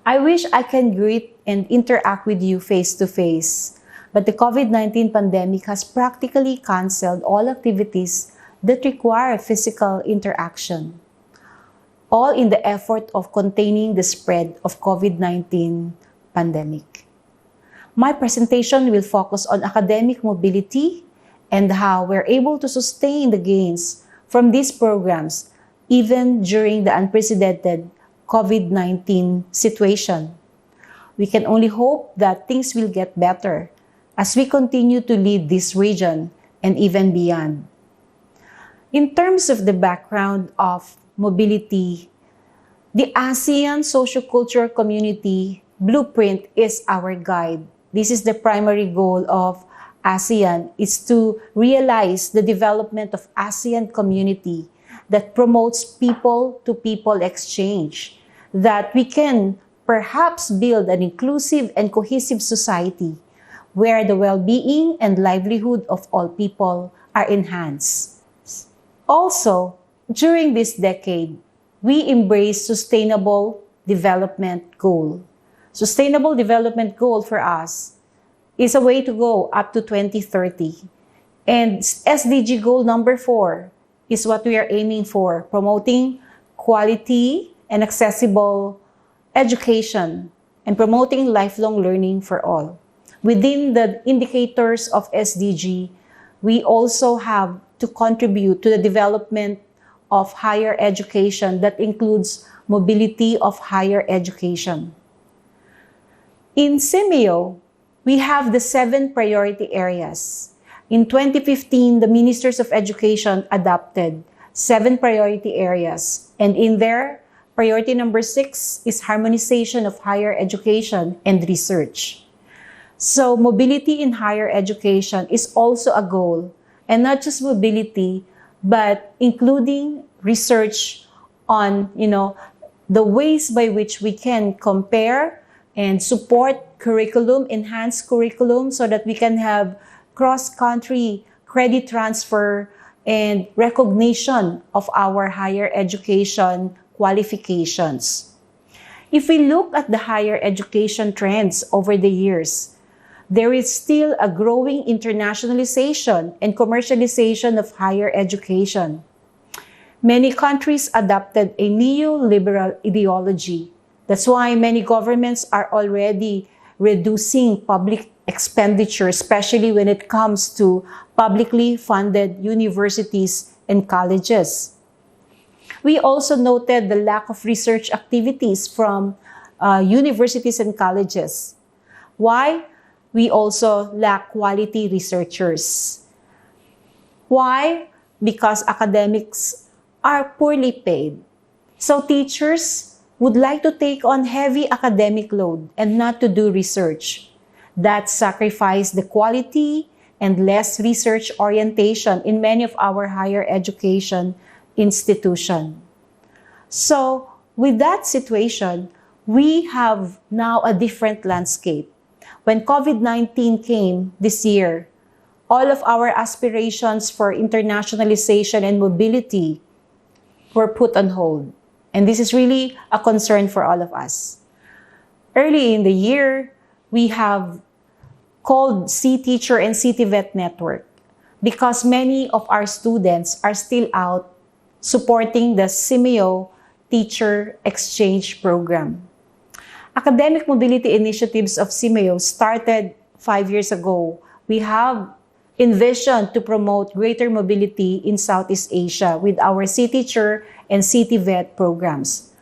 I wish I can greet and interact with you face to face, but the COVID-19 pandemic has practically canceled all activities that require physical interaction, all in the effort of containing the spread of COVID-19 pandemic. My presentation will focus on academic mobility and how we're able to sustain the gains from these programs even during the unprecedented COVID-19 situation. We can only hope that things will get better as we continue to lead this region and even beyond. In terms of the background of mobility, the ASEAN Sociocultural Community Blueprint is our guide. This is the primary goal of ASEAN, is to realize the development of ASEAN community that promotes people-to-people exchange, that we can perhaps build an inclusive and cohesive society where the well-being and livelihood of all people are enhanced. Also, during this decade, we embrace Sustainable Development Goal. Sustainable Development Goal for us is a way to go up to 2030. And SDG Goal number 4 is what we are aiming for, promoting quality and accessible education and promoting lifelong learning for all. Within the indicators of SDG, we also have to contribute to the development of higher education that includes mobility of higher education. In CIMEO, we have the 7 priority areas. In 2015, the Ministers of Education adopted 7 priority areas. And in there, priority number 6 is harmonization of higher education and research. So mobility in higher education is also a goal. And not just mobility, but including research on, the ways by which we can compare and support curriculum, enhanced curriculum, so that we can have cross-country credit transfer and recognition of our higher education qualifications. If we look at the higher education trends over the years, there is still a growing internationalization and commercialization of higher education. Many countries adopted a neoliberal ideology. That's why many governments are already reducing public expenditure, especially when it comes to publicly funded universities and colleges. We also noted the lack of research activities from universities and colleges. Why? We also lack quality researchers. Why? Because academics are poorly paid. So teachers would like to take on heavy academic load and not to do research. That sacrifice the quality and less research orientation in many of our higher education institutions. So with that situation, we have now a different landscape. When COVID-19 came this year, all of our aspirations for internationalization and mobility were put on hold. And this is really a concern for all of us. Early in the year, we have called C-Teacher and CTVET network because many of our students are still out supporting the CIMEO Teacher Exchange Program. Academic mobility initiatives of CIMEO started 5 years ago. We have envisioned to promote greater mobility in Southeast Asia with our C-Teacher and CTVET programs.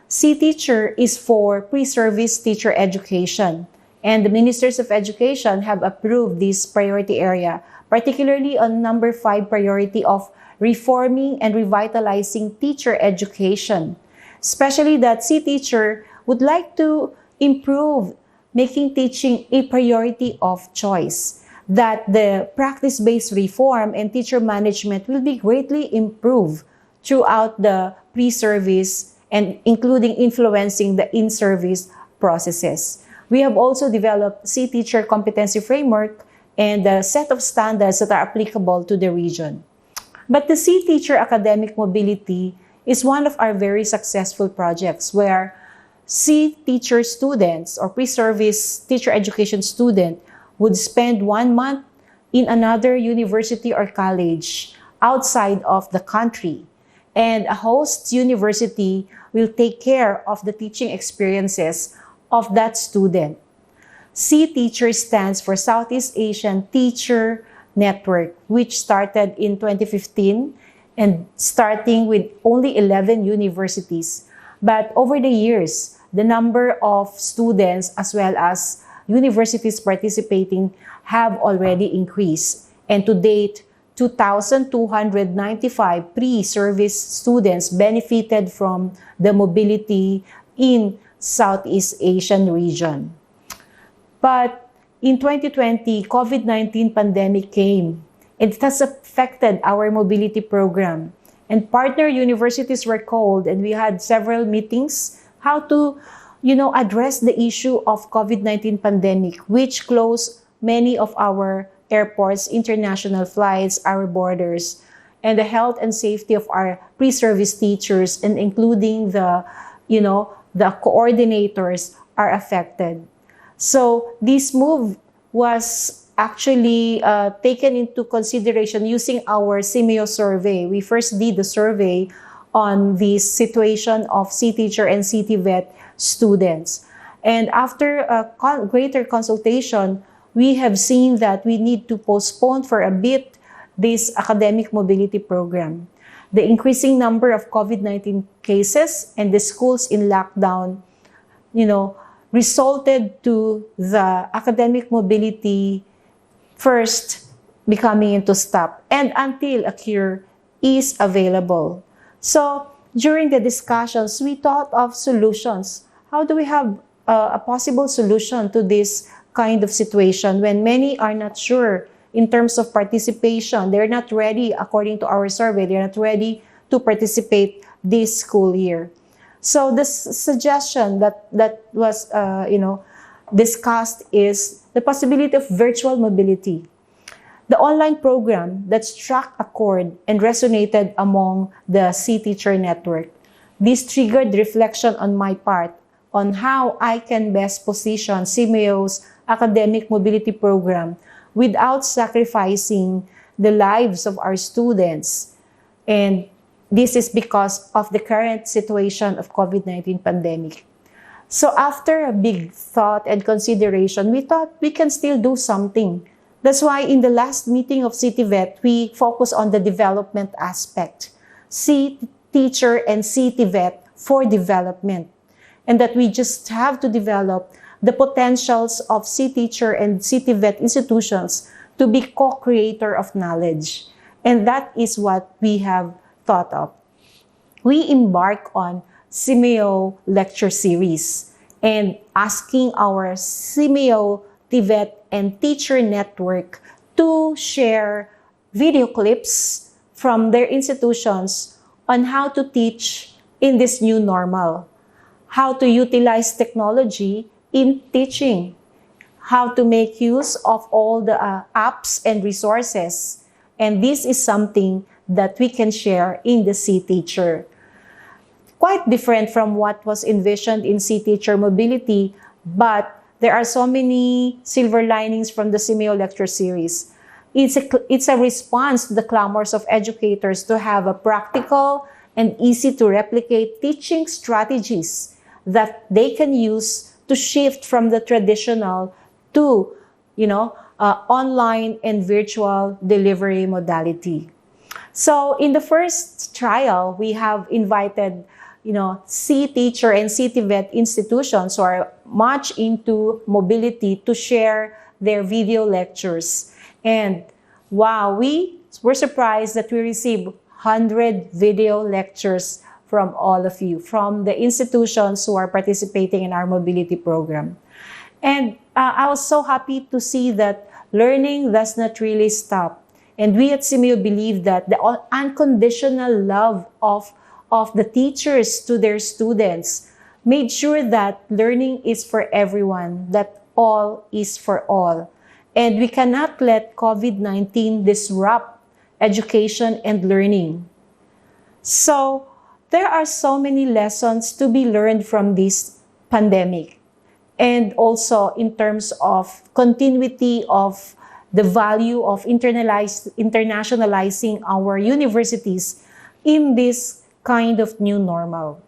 C-Teacher is for pre-service teacher education, and the Ministers of Education have approved this priority area, particularly on number 5 priority of reforming and revitalizing teacher education, especially that C-Teacher would like to improve making teaching a priority of choice, that the practice-based reform and teacher management will be greatly improved throughout the pre-service and including influencing the in-service processes. We have also developed C-Teacher competency framework and a set of standards that are applicable to the region. But the C-Teacher academic mobility is one of our very successful projects where C teacher students or pre-service teacher education student would spend 1 month in another university or college outside of the country. And a host university will take care of the teaching experiences of that student. C Teacher stands for Southeast Asian Teacher Network, which started in 2015 and starting with only 11 universities. But over the years, the number of students as well as universities participating have already increased. And to date, 2,295 pre-service students benefited from the mobility in Southeast Asian region. But in 2020, COVID-19 pandemic came. It has affected our mobility program. And partner universities were called and we had several meetings how to, address the issue of COVID-19 pandemic, which closed many of our airports, international flights, our borders, and the health and safety of our pre-service teachers, and including the coordinators are affected. So this move was actually taken into consideration using our CMEO survey. We first did the survey on the situation of C-teacher and CTVET students. And after a greater consultation, we have seen that we need to postpone for a bit this academic mobility program. The increasing number of COVID-19 cases and the schools in lockdown, resulted to the academic mobility first becoming into stop and until a cure is available. So during the discussions, we thought of solutions. How do we have a possible solution to this kind of situation when many are not sure in terms of participation? They're not ready, according to our survey, they're not ready to participate this school year. So the suggestion that was discussed is the possibility of virtual mobility. The online program that struck a chord and resonated among the C-Teacher network. This triggered reflection on my part on how I can best position CMEO's academic mobility program without sacrificing the lives of our students. And this is because of the current situation of COVID-19 pandemic. So after a big thought and consideration, we thought we can still do something. That's why in the last meeting of CTVET, we focus on the development aspect. C-Teacher and CTVET for development. And that we just have to develop the potentials of C-Teacher and CTVET institutions to be co-creator of knowledge. And that is what we have thought of. We embark on CMEO lecture series and asking our CMEO, TVET, and teacher network to share video clips from their institutions on how to teach in this new normal, how to utilize technology in teaching, how to make use of all the apps and resources. And this is something that we can share in the C-Teacher. Quite different from what was envisioned in C-Teacher mobility, but there are so many silver linings from the CMEO lecture series. It's a response to the clamors of educators to have a practical and easy to replicate teaching strategies that they can use to shift from the traditional to, online and virtual delivery modality. So in the first trial, we have invited, C-Teacher and CTVET institutions who are much into mobility to share their video lectures. And wow, we were surprised that we received 100 video lectures from all of you, from the institutions who are participating in our mobility program. And I was so happy to see that learning does not really stop. And we at CMEO believe that the unconditional love of the teachers to their students made sure that learning is for everyone, that all is for all. And we cannot let COVID-19 disrupt education and learning. So there are so many lessons to be learned from this pandemic, and also in terms of continuity of the value of internationalizing our universities in this kind of new normal.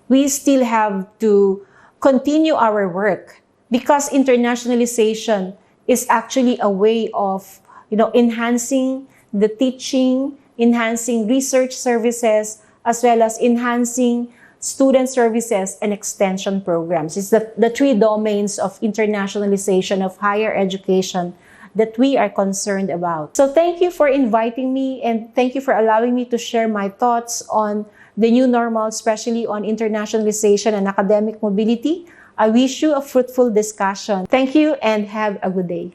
We still have to continue our work because internationalization is actually a way of, enhancing the teaching, enhancing research services, as well as enhancing student services and extension programs. It's the three domains of internationalization of higher education that we are concerned about. So thank you for inviting me, and thank you for allowing me to share my thoughts on the new normal, especially on internationalization and academic mobility. I wish you a fruitful discussion. Thank you and have a good day.